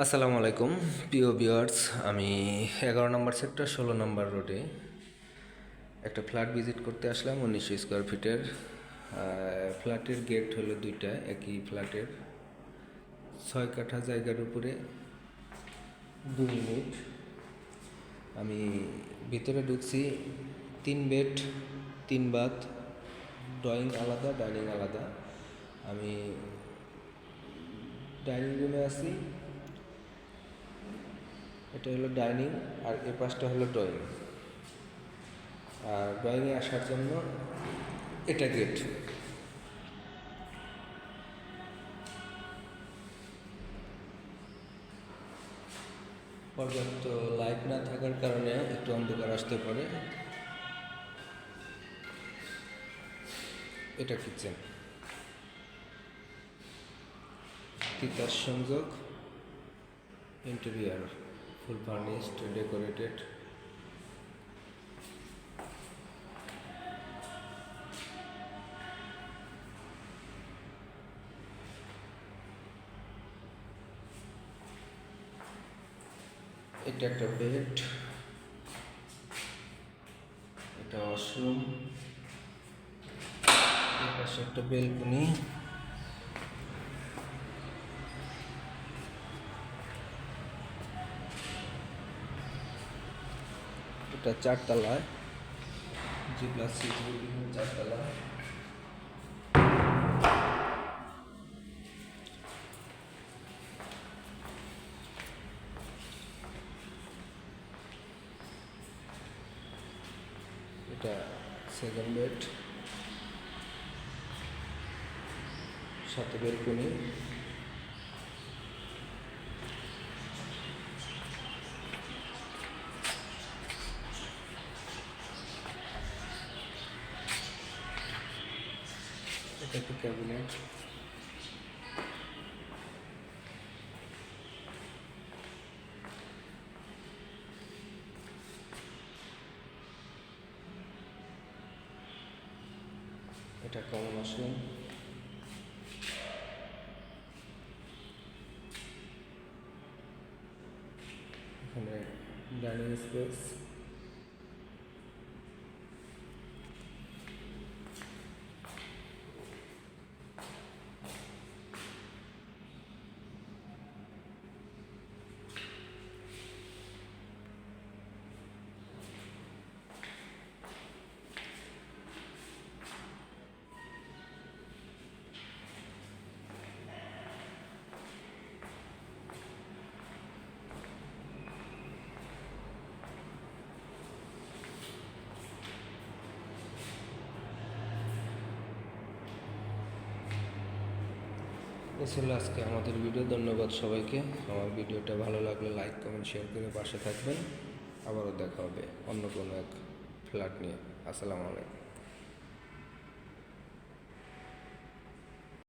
আসসালামু আলাইকুম প্রিয় ভিউয়ার্স। আমি 11 নম্বর সেক্টর 16 নম্বর রোডে একটা ফ্ল্যাট ভিজিট করতে আসলাম 1900 স্কোয়ার ফিটের। ফ্ল্যাটের গেট হলো দুইটা, একই ফ্ল্যাটের 6 কাঠা জায়গার উপরে 2 ইউনিট। আমি ভিতরে ঢুকছি, 3 বেড 3 বাথ, ড্রয়িং আলাদা ডাইনিং আলাদা। আমি ডাইনিং রুমে আছি, এটা হলো ডাইনিং আর এ পাশটা হলো ড্রয়িং। আর ড্রয়িংয়ে আসার জন্য এটা গেট। পর্যাপ্ত লাইট না থাকার কারণে একটু অন্ধকার আসতে পারে। এটা কিচেন, তিতাস সংযোগ, ইন্টেরিয়ার ফুল ফার্নিশড, ডেকোরেটেড। এটা একটা বেড, এটা ওয়াশরুম, এর পাশে একটা বেলকনি। এটা 4 তলায়, G+6 বিল্ডিং, 4 তলা। এটা সেকেন্ড বেড, সাথে বেলকনি। এটা একটা ক্যাবিনেট। এটা কমন ওয়াশরুম। এখানে ডাইনিং স্পেস। এ ছিল আজকে আমাদের ভিডিও। ধন্যবাদ সবাইকে। আমার ভিডিওটা ভালো লাগলে লাইক কমেন্ট শেয়ার করে পাশে থাকবেন। আবারও দেখা হবে অন্য কোনো এক ফ্ল্যাট নিয়ে। আসসালামু আলাইকুম।